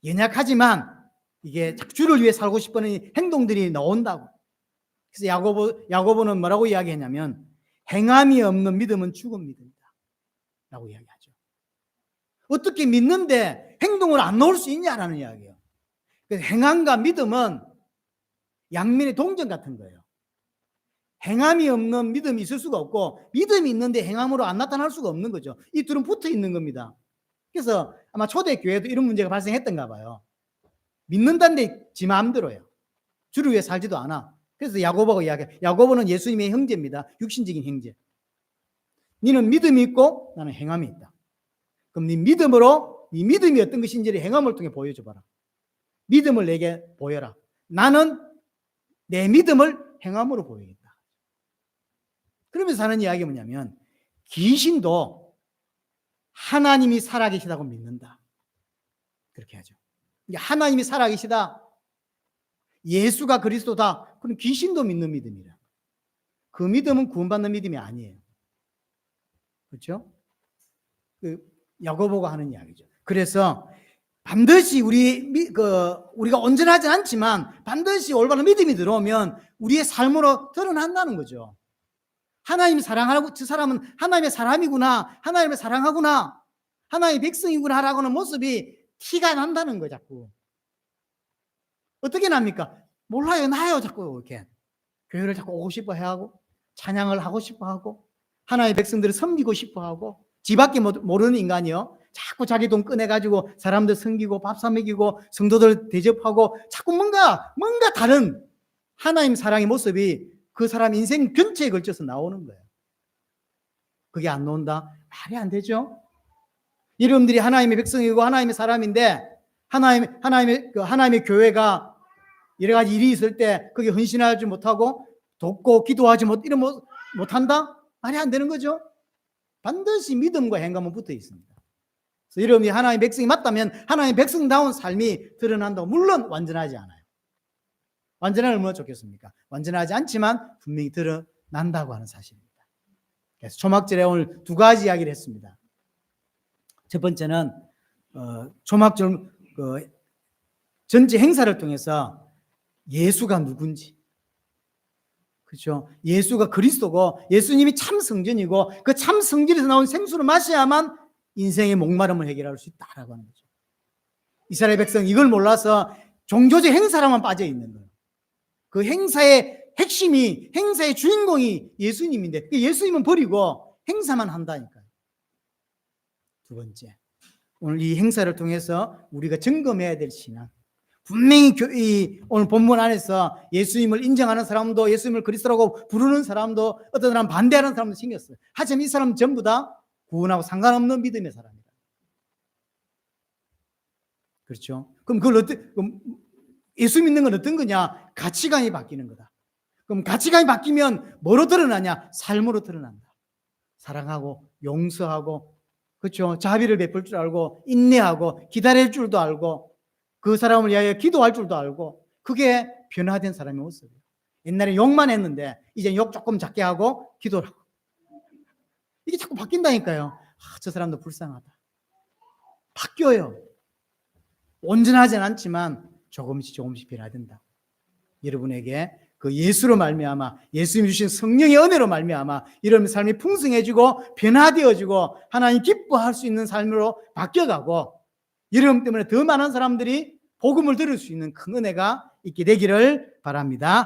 연약하지만 이게 주를 위해 살고 싶은 행동들이 나온다고. 그래서 야고보는 뭐라고 이야기했냐면 행함이 없는 믿음은 죽은 믿음이다 라고 이야기하죠. 어떻게 믿는데 행동을 안 넣을 수 있냐라는 이야기예요. 그래서 행함과 믿음은 양면의 동전 같은 거예요. 행함이 없는 믿음이 있을 수가 없고 믿음이 있는데 행함으로 안 나타날 수가 없는 거죠. 이 둘은 붙어 있는 겁니다. 그래서 아마 초대교회도 이런 문제가 발생했던가 봐요. 믿는다는데 지 마음대로예요. 주를 위해 살지도 않아. 그래서 야고보가 이야기해요. 야고보는 예수님의 형제입니다. 육신적인 형제. 너는 믿음이 있고 나는 행함이 있다. 그럼 네 믿음이 어떤 것인지를 행함을 통해 보여줘봐라. 믿음을 내게 보여라. 나는 내 믿음을 행함으로 보이겠다. 그러면서 하는 이야기가 뭐냐면 귀신도 하나님이 살아계시다고 믿는다. 그렇게 하죠. 하나님이 살아계시다. 예수가 그리스도다. 그럼 귀신도 믿는 믿음이라. 그 믿음은 구원받는 믿음이 아니에요. 그렇죠? 야고보가 하는 이야기죠. 그래서 반드시 우리가 온전하지 않지만 반드시 올바른 믿음이 들어오면 우리의 삶으로 드러난다는 거죠. 하나님 사랑하고 저 사람은 하나님의 사람이구나, 하나님을 사랑하구나, 하나님의 백성이구나 라고 하는 모습이 티가 난다는 거예요. 자꾸. 어떻게 납니까? 몰라요. 나요. 자꾸 이렇게 교회를 자꾸 오고 싶어 하고 찬양을 하고 싶어 하고 하나님의 백성들을 섬기고 싶어 하고 지밖에 모르는 인간이요. 자꾸 자기 돈 꺼내가지고 사람들 섬기고 밥 사 먹이고 성도들 대접하고 자꾸 뭔가 다른 하나님 사랑의 모습이 그 사람 인생 전체에 걸쳐서 나오는 거예요. 그게 안 나온다? 말이 안 되죠. 여러분들이 하나님의 백성이고 하나님의 사람인데 하나님의 교회가 여러 가지 일이 있을 때 거기에 헌신하지 못하고 돕고 기도하지 못한다? 말이 안 되는 거죠. 반드시 믿음과 행함은 붙어 있습니다. 그래서 여러분이 하나님의 백성이 맞다면 하나님의 백성다운 삶이 드러난다고. 물론 완전하지 않아요. 완전하면 얼마나 좋겠습니까? 완전하지 않지만 분명히 드러난다고 하는 사실입니다. 그래서 초막절에 오늘 두 가지 이야기를 했습니다. 첫 번째는 초막절 전체 행사를 통해서 예수가 누군지, 그렇죠? 예수가 그리스도고 예수님이 참 성전이고 그 참 성전에서 나온 생수를 마셔야만 인생의 목마름을 해결할 수 있다라고 하는 거죠. 이스라엘 백성 이걸 몰라서 종교적 행사랑만 빠져 있는 거예요. 그 행사의 핵심이, 행사의 주인공이 예수님인데 예수님은 버리고 행사만 한다니까요. 두 번째, 오늘 이 행사를 통해서 우리가 점검해야 될 신앙. 분명히 오늘 본문 안에서 예수님을 인정하는 사람도 예수님을 그리스도라고 부르는 사람도 어떤 사람 반대하는 사람도 생겼어요. 하지만 이 사람은 전부 다 구원하고 상관없는 믿음의 사람이다. 그렇죠? 그럼 예수 믿는 건 어떤 거냐? 가치관이 바뀌는 거다. 그럼 가치관이 바뀌면 뭐로 드러나냐? 삶으로 드러난다. 사랑하고 용서하고, 그렇죠? 자비를 베풀 줄 알고 인내하고 기다릴 줄도 알고 그 사람을 위하여 기도할 줄도 알고. 그게 변화된 사람의 모습이에요. 옛날에 욕만 했는데 이제 욕 조금 작게 하고 기도를 하고. 이게 자꾸 바뀐다니까요. 저 사람도 불쌍하다. 바뀌어요. 온전하진 않지만 조금씩 변화된다. 여러분에게 그 예수로 말미암아, 예수님이 주신 성령의 은혜로 말미암아 이런 삶이 풍성해지고 변화되어지고 하나님 기뻐할 수 있는 삶으로 바뀌어가고, 여러분 때문에 더 많은 사람들이 복음을 들을 수 있는 큰 은혜가 있게 되기를 바랍니다.